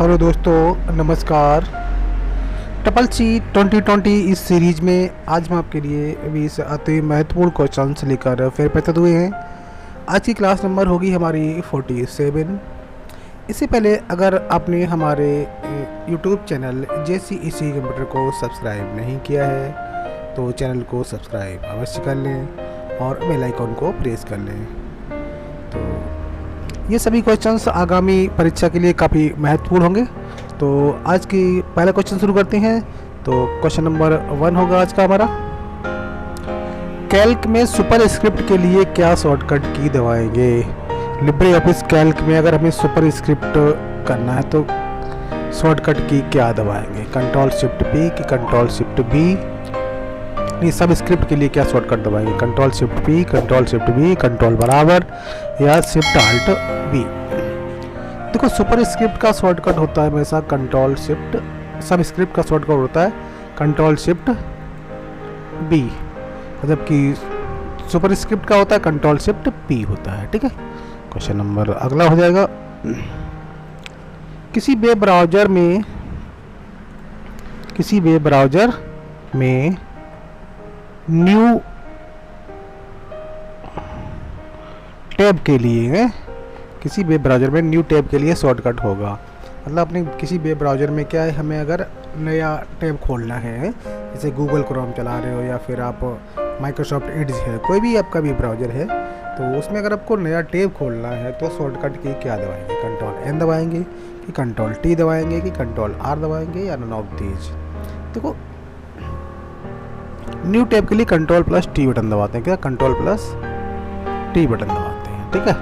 Hello दोस्तों, नमस्कार। Triple C 2020 इस सीरीज में आज हम आपके लिए 20 अति महत्वपूर्ण क्वेश्चंस लेकर फिर प्रस्तुत हुए हैं। आज की क्लास नंबर होगी हमारी 47। इससे पहले अगर आपने हमारे यूट्यूब चैनल JCEC कंप्यूटर को सब्सक्राइब नहीं किया है तो चैनल को सब्सक्राइब अवश्य कर लें और बेल आइकन को प्रेस कर लें। तो ये सभी क्वेश्चंस आगामी परीक्षा के लिए काफ़ी महत्वपूर्ण होंगे। तो आज की पहला क्वेश्चन शुरू करते हैं। तो क्वेश्चन नंबर 1 होगा आज का हमारा। कैल्क में सुपर स्क्रिप्ट के लिए क्या शॉर्टकट की दबाएंगे? लिब्रे ऑफिस कैल्क में अगर हमें सुपर स्क्रिप्ट करना है तो शॉर्टकट की क्या दबाएंगे? कंट्रोल शिफ्ट P कि कंट्रोल शिफ्ट B? नहीं, सब स्क्रिप्ट के लिए क्या शॉर्टकट दबाएंगे? Control shift P, control shift B, control बराबर या शिफ्ट आल्ट B? देखो, सुपर स्क्रिप्ट का शॉर्टकट होता है हमेशा कंट्रोल शिफ्ट, सब स्क्रिप्ट का शॉर्टकट होता है कंट्रोल शिफ्ट B, मतलब कि सुपर स्क्रिप्ट का होता है कंट्रोल शिफ्ट P होता है। ठीक है, क्वेश्चन नंबर अगला हो जाएगा। किसी वेब ब्राउज़र में न्यू टैब के लिए न्यू टैब के लिए शॉर्टकट होगा। मतलब अपने किसी वेब ब्राउज़र में क्या है, हमें अगर नया टैब खोलना है, जैसे गूगल क्रोम चला रहे हो या फिर आप माइक्रोसॉफ्ट एड्ज है, कोई भी आपका भी ब्राउज़र है, तो उसमें अगर आपको नया टैब खोलना है तो शॉर्टकट की क्या दबाएंगे? कंट्रोल N दबाएंगे कि कंट्रोल T दबाएंगे कि कंट्रोल R दबाएंगे या नन ऑफ दीज? देखो, न्यू टैब के लिए कंट्रोल प्लस T बटन दबाते हैं। क्या कंट्रोल प्लस T बटन दबाते हैं? ठीक है,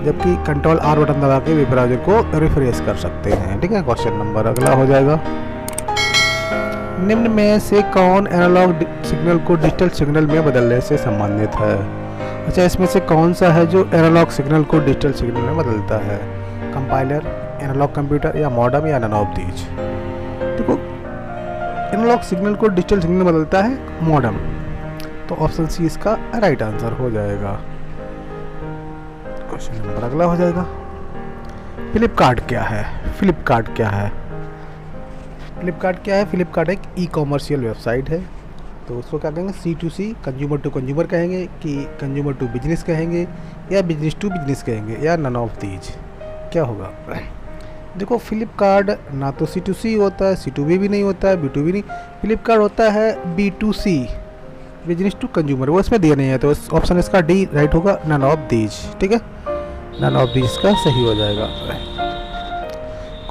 जबकि कंट्रोल R बटन दबा के वेब ब्राउज़र को रिफ्रेश कर सकते हैं। ठीक है, क्वेश्चन नंबर अगला हो जाएगा। निम्न में से कौन एनालॉग सिग्नल को डिजिटल सिग्नल में बदलने से संबंधित है? अच्छा, इसमें से कौन सा है जो एनालॉग सिग्नल को डिजिटल सिग्नल में बदलता है? कंपाइलर, एनालॉग कंप्यूटर या मॉडेम या नन ऑफ दीज? देखो, एनालॉग सिग्नल को डिजिटल सिग्नल में बदलता है मॉडेम, तो ऑप्शन सी इसका राइट आंसर हो जाएगा। क्वेश्चन नंबर अगला हो जाएगा। फ्लिपकार्ट क्या है? फ्लिपकार्ट फ्लिपकार्ट एक ई-कॉमर्शियल वेबसाइट है। तो उसको क्या कहेंगे? C2C, कंज्यूमर टू कंज्यूमर कहेंगे कि कंज्यूमर टू बिजनेस कहेंगे या बिजनेस टू बिजनेस कहेंगे या नन ऑफ दीज? क्या होगा? देखो, फ्लिपकार्ट ना तो C2C होता है, C2B भी नहीं होता है, B2B नहीं। फ्लिपकार्ट होता है B2C, बिजनेस टू कंज्यूमर, वो इसमें दिया नहीं है, तो ऑप्शन इसका D राइट होगा, नन ऑफ दीज। ठीक है, नन ऑफ दीज का सही हो जाएगा।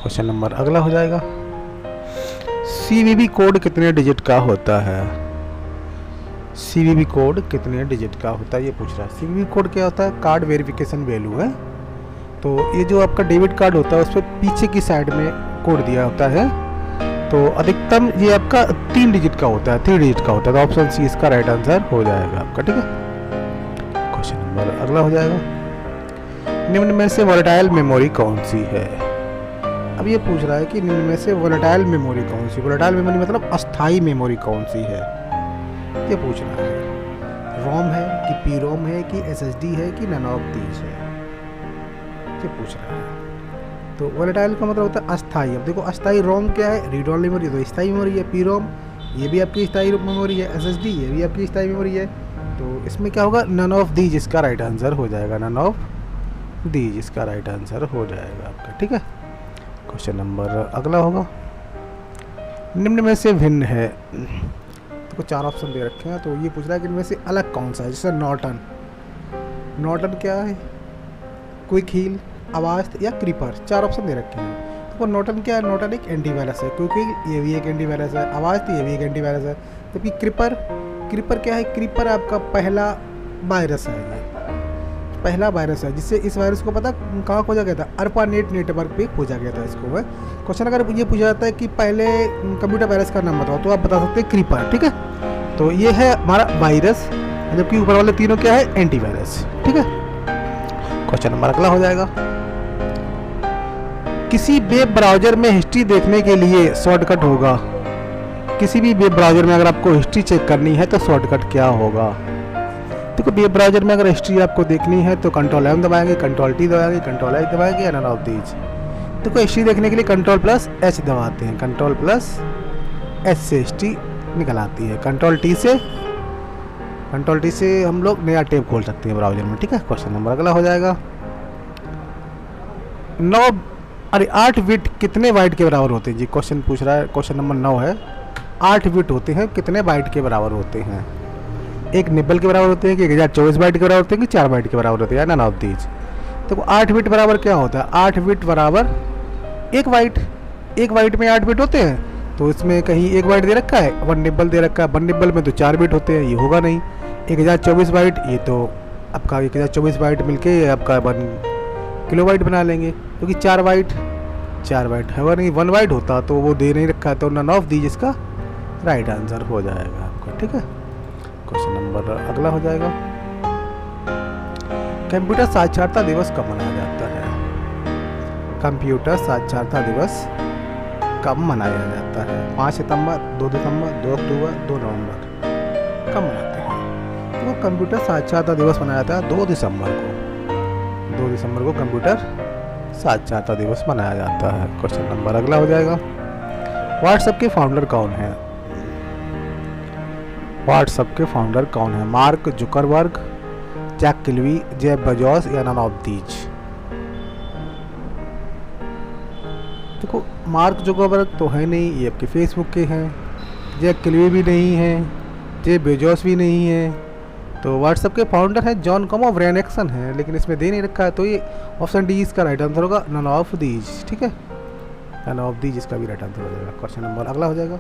क्वेश्चन नंबर अगला हो जाएगा। CVV कोड कितने डिजिट का होता है? CVV कोड कितने डिजिट का होता है ये पूछ रहा है। CVV कोड क्या होता है? कार्ड वेरिफिकेशन वैल्यू है। तो ये जो आपका डेबिट कार्ड होता है उस पर पीछे की साइड में कोड दिया होता है, तो अधिकतम ये आपका 3 डिजिट का होता है, 3 डिजिट का होता है। तो ऑप्शन सी इसका राइट आंसर हो जाएगा आपका। ठीक है, क्वेश्चन नंबर अगला हो जाएगा। निम्न में से वोलेटाइल मेमोरी कौन सी है? अब ये पूछ रहा है कि निम्न में से वोलेटाइल मेमोरी कौन सी? वोलेटाइल मेमोरी मतलब अस्थाई मेमोरी कौन सी है, ये पूछ रहा है। रोम है कि पी रोम है कि SSD है कि नन ऑफ दीज है, ये पूछ रहा है। तो वोलेटाइल का मतलब होता है अस्थाई। अब देखो, अस्थाई रोम क्या है? रीड ओनली मेमोरी, तो स्थायी मेमोरी है। पी रोम ये भी आपकी स्थायी मेमोरी है, SSD ये भी आपकी स्थायी मेमोरी है। तो इसमें क्या होगा? नन ऑफ दीज इसका राइट आंसर हो जाएगा, नन ऑफ दीज इसका राइट आंसर हो जाएगा आपका। ठीक है, क्वेश्चन नंबर अगला होगा। निम्न में से भिन्न है, तो 4 ऑप्शन दे रखे हैं, तो ये पूछ रहा है कि इनमें से अलग कौन सा है? जैसे नॉर्टन क्या है? क्विक हील, अवास्ट या क्रीपर, 4 ऑप्शन दे रखे हैं। तो नॉर्टन क्या है? नॉर्टन एक एंटीवायरस है। क्विक हील ये भी एक एंटीवायरस है, अवास्ट ये भी एक एंटीवायरस है। जबकि क्रीपर क्या है? क्रीपर आपका पहला वायरस है, ये पहला वायरस है, जिससे इस वायरस को पता कहाँ खोजा गया था? ARPANET नेटवर्क पे खोजा गया था इसको। है क्वेश्चन अगर ये पूछा जाता है कि पहले कंप्यूटर वायरस का नाम बताओ, तो आप बता सकते हैं क्रीपर। ठीक है, तो ये है हमारा वायरस, जबकि ऊपर वाले तीनों क्या है? एंटीवायरस। ठीक है, क्वेश्चन नंबर अगला हो जाएगा। किसी वेब ब्राउज़र में हिस्ट्री देखने के लिए शॉर्टकट होगा? किसी भी वेब ब्राउज़र में अगर आपको हिस्ट्री चेक करनी है तो शॉर्टकट क्या होगा? देखो, वेब ब्राउज़र में अगर हिस्ट्री आपको देखनी है तो कंट्रोल M दबाएंगे, कंट्रोल T दबाएंगे, कंट्रोल H दबाएंगे या नन ऑफ दीज? देखो हिस्ट्री देखने के लिए कंट्रोल प्लस एच दबाते हैं, कंट्रोल प्लस एच से हिस्ट्री निकल आती है। कंट्रोल टी से हम लोग नया टैब खोल सकते हैं ब्राउजर में, ठीक है। क्वेश्चन नंबर अगला हो जाएगा 8 बिट कितने बाइट के बराबर होते हैं जी, क्वेश्चन पूछ रहा है। क्वेश्चन नंबर 9 है 8 बिट होते हैं कितने बाइट के बराबर होते हैं। एक निबल के बराबर होते हैं कि 1024 बाइट के बराबर होते हैं कि 4 बाइट के बराबर होते हैं, नन ऑफ दीज। तो 8 बिट बराबर क्या होता है, 8 बिट बराबर 1 बाइट। 1 बाइट में 8 बिट होते हैं, तो इसमें कहीं 1 बाइट दे रखा है, 1 निबल दे रखा है। 1 निबल में तो 4 बिट होते हैं, ये होगा नहीं। 1024 बाइट, ये तो आपका 1024 बाइट मिलके आपका 1 किलोबाइट बना लेंगे, क्योंकि 4 बाइट है नहीं, 1 बाइट होता तो वो दे नहीं रखा है, तो नन ऑफ दीज इसका राइट आंसर हो जाएगा आपका, ठीक है। क्वेश्चन नंबर अगला हो जाएगा कंप्यूटर साक्षरता दिवस कब मनाया जाता है। कंप्यूटर साक्षरता दिवस कब मनाया जाता है, 5 सितंबर, 2 दिसंबर, 2 अक्टूबर, 2 नवंबर, कब मनाते हैं। तो कंप्यूटर साक्षरता दिवस मनाया जाता है 2 दिसंबर को। 2 दिसंबर को कंप्यूटर साक्षरता दिवस मनाया जाता है। क्वेश्चन नंबर अगला हो जाएगा व्हाट्सएप के फाउंडर कौन है। व्हाट्सएप के फाउंडर कौन है, mark Zuckerberg, Jack किलवी, Jeff Bezos या नन ऑफ दीज। देखो मार्क जुकरबर्ग तो है नहीं, ये आपके फेसबुक के हैं। जैक किलवी भी नहीं है, जेफ बेजोस भी नहीं है। तो व्हाट्सएप के फाउंडर है जॉन कॉम ब्रेन एक्सन है, लेकिन इसमें दे नहीं रखा है, तो ये ऑप्शन डी इसका राइट आंसर होगा, नन ऑफ दीज, ठीक है। नन ऑफ दीज इसका भी राइट आंसर हो जाएगा। क्वेश्चन नंबर अगला हो जाएगा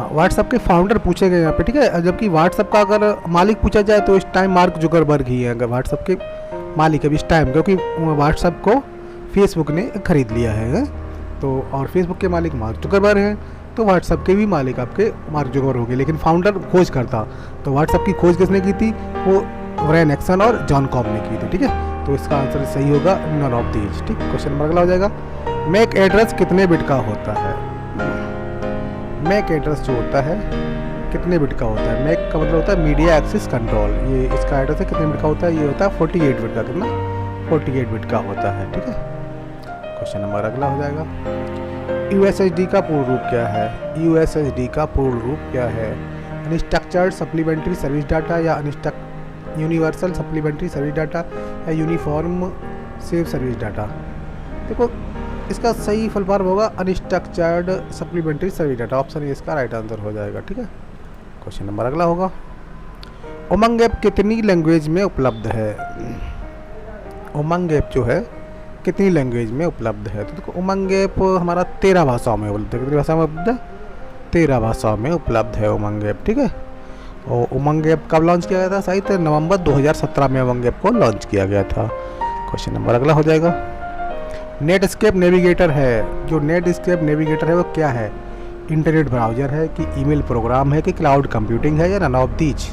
व्हाट्सएप के फाउंडर पूछे गए यहाँ पे, ठीक है। जबकि व्हाट्सएप का अगर मालिक पूछा जाए तो इस टाइम मार्क जुकरबर्ग ही है अगर व्हाट्सएप के मालिक अभी इस टाइम, क्योंकि व्हाट्सएप को फेसबुक ने खरीद लिया है। तो और फेसबुक के मालिक मार्क जुकरबर्ग हैं, तो व्हाट्सएप के भी मालिक आपके मार्क जुकरबर्ग हो गए, लेकिन फाउंडर खोज करता। तो व्हाट्सएप की खोज किसने की थी, वो ब्रेन एक्सन और जॉन कॉम ने की थी, ठीक है। तो इसका आंसर सही होगा नन ऑफ दीज, ठीक। क्वेश्चन नंबर अगला हो जाएगा मैक एड्रेस कितने बिट का होता है। मैक एड्रेस जो होता है कितने बिट का होता है। मैक का मतलब होता है मीडिया एक्सेस कंट्रोल, ये इसका एड्रेस है कितने बिट का होता है, ये होता है 48 बिट का, कितना 48 बिट का होता है, ठीक है। क्वेश्चन नंबर अगला हो जाएगा यूएसएसडी का पूर्ण रूप क्या है। यूएसएसडी का पूर्ण रूप क्या है, अनस्ट्रक्चर्ड सप्लीमेंट्री सर्विस डाटा या यूनिवर्सल सप्लीमेंट्री सर्विस डाटा या यूनिफॉर्म सेव सर्विस डाटा। देखो इसका सही फुल फॉर्म होगा unstructured supplementary service data, option A इसका राइट आंसर हो जाएगा, ठीक है। क्वेश्चन नंबर अगला होगा उमंग ऐप कितनी लैंग्वेज में उपलब्ध है। उमंग ऐप जो है कितनी लैंग्वेज में उपलब्ध है। तो देखो उमंग ऐप हमारा 13 भाषाओं में उपलब्ध है। कितनी भाषा में उपलब्ध है, 13 भाषाओं में उपलब्ध है उमंग ऐप, ठीक है। और उमंग ऐप कब लॉन्च किया गया था, शायद नवंबर 2017 में उमंग ऐप को लॉन्च किया गया था। क्वेश्चन नंबर अगला हो जाएगा नेटस्केप नेविगेटर है, जो नेटस्केप नेविगेटर है वो क्या है, इंटरनेट ब्राउज़र है कि ईमेल प्रोग्राम है कि क्लाउड कंप्यूटिंग है या नन ऑफ दीज।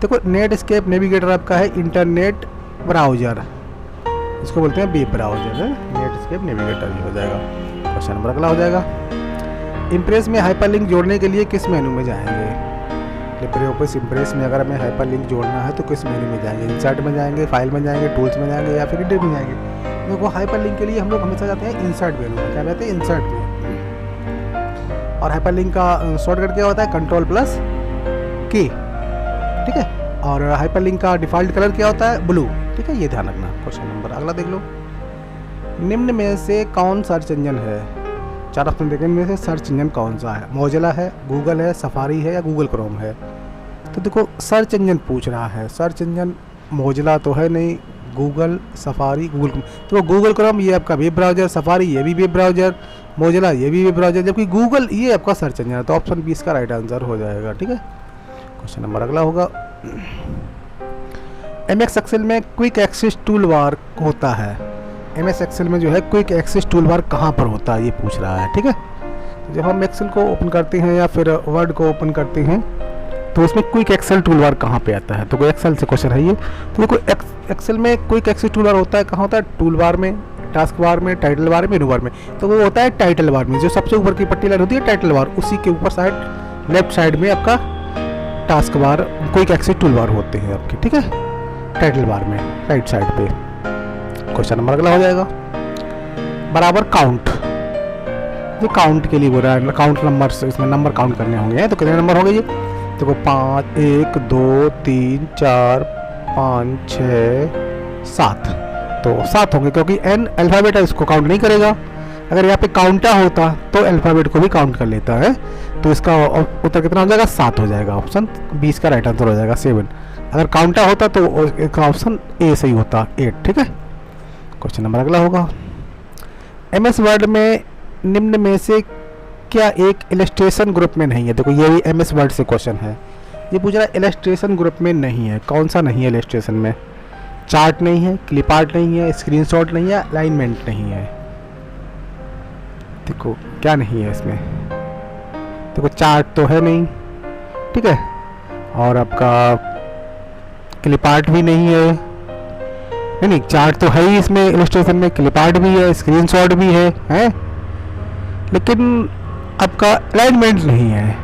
देखो नेटस्केप नेविगेटर आपका है इंटरनेट ब्राउज़र, इसको बोलते हैं वेब ब्राउज़र है, नेटस्केप नेविगेटर ही हो जाएगा। क्वेश्चन नंबर अगला हो जाएगा इम्प्रेस में हाइपरलिंक जोड़ने के लिए किस मेनू में जाएंगे। लिब्रे ऑफिस इम्प्रेस में अगर हमें हाइपरलिंक जोड़ना है तो किस मेनू में जाएंगे, इंसर्ट में जाएंगे, फाइल में जाएंगे, टूल्स में जाएंगे या फिर एडिट में जाएंगे। देखो हाइपरलिंक के लिए हम लोग हमेशा जाते हैं इंसर्ट मेनू में, क्या कहते हैं इंसर्ट में। और हाइपरलिंक का शॉर्टकट क्या होता है, कंट्रोल प्लस के, ठीक है। और हाइपरलिंक का डिफ़ॉल्ट कलर क्या होता है, ब्लू, ठीक है, ये ध्यान रखना। क्वेश्चन नंबर अगला देख लो निम्न में से कौन सर्च इंजन है। 4 ऑप्शन देखें, इनमें से सर्च इंजन कौन सा है, मोजिला है, गूगल है, सफारी है या गूगल क्रोम है। तो देखो सर्च इंजन पूछ रहा है, सर्च इंजन मोजिला तो है नहीं, गूगल, सफारी, गूगल। तो गूगल क्रोम ये आपका वेब ब्राउज़र, सफारी ये भी वेब ब्राउज़र, मोजिला ये भी वेब ब्राउज़र, जबकि गूगल ये आपका सर्च इंजन है। तो ऑप्शन बी इसका राइट आंसर हो जाएगा, ठीक है। क्वेश्चन नंबर अगला होगा एमएस एक्सेल में क्विक एक्सेस टूल बार होता है। एमएस एक्सेल में जो है क्विक एक्सेस टूल बार कहाँ पर होता है ये पूछ रहा है, ठीक है। तो जब हम एक्सेल को ओपन करते हैं या फिर वर्ड को ओपन करते हैं तो उसमें क्विक एक्सेल टूल बार कहाँ पे आता है। तो कोई एक्सेल से क्वेश्चन है ये। तो देखो एक्सेल में क्विक एक्सेस टूल बार होता है कहाँ होता है, टूल बार में, टास्क बार में, टाइटल बार में, मेनू बार में। तो वो होता है टाइटल बार में, जो सबसे ऊपर की पट्टी लाइन होती है टाइटल बार, उसी के ऊपर साइड लेफ्ट साइड में आपका task bar, quick access tool bar होते हैं आपके, ठीक है। टाइटल बार में राइट साइड पे। क्वेश्चन नंबर अगला हो जाएगा बराबर काउंट। ये काउंट के लिए बोल रहा है, काउंट नंबर से इसमें नंबर काउंट करने होंगे। तो कितने नंबर होंगे ये? देखो 5 1 2 3 4 5 6 7, तो 7 होंगे क्योंकि n अल्फ़ाबेट है, इसको काउंट नहीं करेगा। अगर यहाँ पे काउंटा होता तो अल्फ़ाबेट को भी काउंट कर लेता है। तो इसका उत्तर कितना हो जाएगा? 7 हो जाएगा। ऑप्शन 20 का राइट आंसर हो जाएगा 7। अगर काउंटा होता तो इसका ऑप्शन ए सही होता 8। ठीक है। क्वेश्चन नंबर अगला होगा MS वर्ड में निम्न में से क्या एक इलस्ट्रेशन ग्रुप में नहीं है? देखो ये भी MS वर्ड से क्वेश्चन है। ये पूछ रहा है इलस्ट्रेशन ग्रुप में नहीं है। कौन सा नहीं है इलस्ट्रेशन में? चार्ट नहीं है, क्लिप आर्ट नहीं है, स्क्रीनशॉट नहीं है, अलाइनमेंट नहीं है। देखो क्या नहीं है इसमें? देखो चार्ट तो है नहीं, ठीक है, और आपका क्लिप आर्ट भी नहीं है। नहीं, चार्ट तो है ही इसमें इलस्ट्रेशन में, क्लिप आर्ट भी है, स्क्रीनशॉट भी है, लेकिन आपका अलाइनमेंट नहीं है।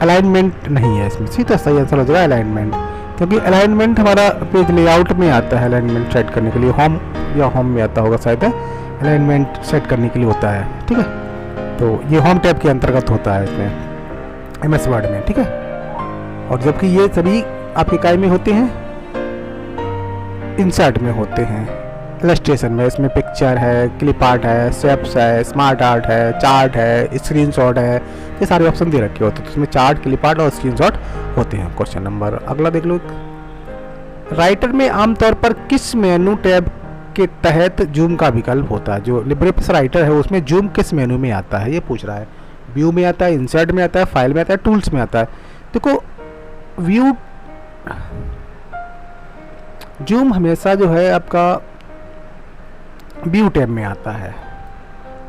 अलाइनमेंट नहीं है इसमें। सीधा सही आंसर हो जाएगा अलाइनमेंट, क्योंकि अलाइनमेंट हमारा पेज लेआउट में आता है। अलाइनमेंट सेट करने के लिए होम या होम में आता होगा शायद, अलाइनमेंट सेट करने के लिए होता है। ठीक है, तो ये होम टैब के अंतर्गत होता है इसमें MS वर्ड में। ठीक है, और जबकि ये सभी आपके काय में होते हैं, इंसर्ट में होते हैं, इलस्ट्रेशन में। इसमें पिक्चर है, क्लिप आर्ट है, शेप्स है, स्मार्ट आर्ट है, चार्ट है, स्क्रीनशॉट है, ये सारे ऑप्शन दे रखे होते हैं। तो इसमें चार्ट, क्लिप आर्ट और स्क्रीनशॉट होते हैं। क्वेश्चन नंबर अगला देख लो। राइटर में आमतौर पर किस मेनू टैब के तहत जूम का विकल्प होता है? जो लिब्रेऑफिस राइटर है उसमें जूम किस मेनू में आता है ये पूछ रहा है। व्यू में आता है, इंसर्ट में आता है, फाइल में आता है, टूल्स में आता है। देखो व्यू जूम हमेशा जो है आपका व्यू टैब में आता है।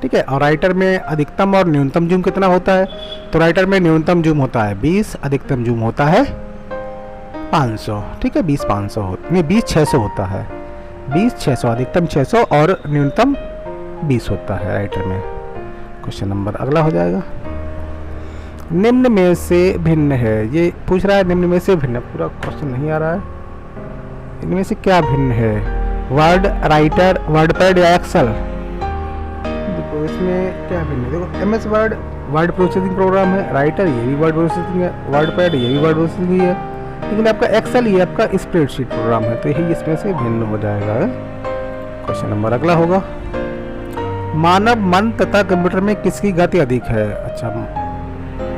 ठीक है, और राइटर में अधिकतम और न्यूनतम जूम कितना होता है? तो राइटर में न्यूनतम जूम होता है 20, अधिकतम जूम होता है 500। ठीक है, 20 500 नहीं 20 600 होता है। 20 600, अधिकतम 600 और न्यूनतम 20 होता है राइटर में। क्वेश्चन नंबर अगला हो जाएगा निम्न में से भिन्न है। ये पूछ रहा है निम्न में से भिन्न, पूरा क्वेश्चन नहीं आ रहा है। इनमें से क्या भिन्न है? वर्ड, राइटर, वर्डपैड या एक्सेल? देखो इसमें क्या भिन्न है? देखो MS word word processing program है, राइटर ये भी वर्ड प्रोसेसिंग है, वर्डपैड ये भी वर्ड प्रोसेसिंग ही है, लेकिन आपका एक्सेल ये आपका स्प्रेडशीट प्रोग्राम है, तो यही इसमें से भिन्न हो जाएगा। क्वेश्चन नंबर अगला होगा मानव मन तथा कंप्यूटर में किसकी गति अधिक है? अच्छा,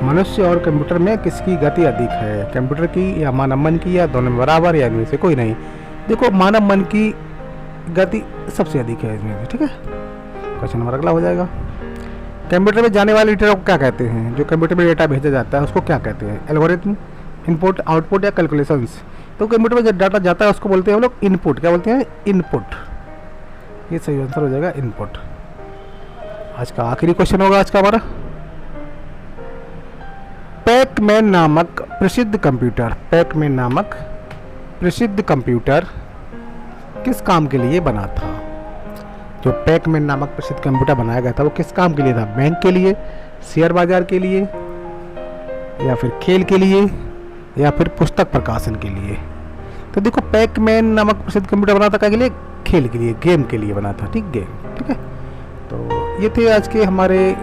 मनुष्य और कंप्यूटर में किसकी गति अधिक है? कंप्यूटर की या मानव मन की, या दोनों बराबर, या इनमें से कोई नहीं? देखो मानव मन की गति सबसे अधिक है इसमें। ठीक है, क्वेश्चन नंबर अगला हो जाएगा कंप्यूटर में जाने वाले डेटा को क्या कहते हैं? जो कंप्यूटर में डेटा भेजा जाता है उसको क्या कहते हैं? एल्गोरिथम, इनपुट, आउटपुट या कैलकुलेशंस? तो कंप्यूटर में जब डाटा जाता है उसको बोलते हैं हम लोग इनपुट। क्या बोलते हैं? इनपुट। ये सही आंसर हो जाएगा इनपुट। आज का आखिरी क्वेश्चन होगा आज का हमारा पैकमैन नामक प्रसिद्ध कंप्यूटर। पैकमैन नामक प्रसिद्ध कंप्यूटर किस काम के लिए बना था? जो पैकमैन नामक प्रसिद्ध कंप्यूटर बनाया गया था वो किस काम के लिए था? बैंक के लिए, शेयर बाजार के लिए, या फिर खेल के लिए, या फिर पुस्तक प्रकाशन के लिए? तो देखो पैकमैन नामक प्रसिद्ध कंप्यूटर बना था क्या के लिए? खेल के लिए, गेम के लिए बना था। ठीक, गेम। ठीक है, तो ये थे आज के हमारे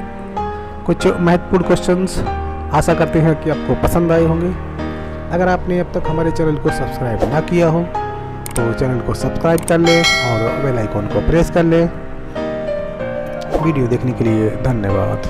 कुछ महत्वपूर्ण क्वेश्चंस। आशा करते हैं कि आपको पसंद आए होंगे। अगर आपने अब तक हमारे चैनल को सब्सक्राइब ना किया हो तो चैनल को सब्सक्राइब कर लें और बेल आइकॉन को प्रेस कर लें। वीडियो देखने के लिए धन्यवाद।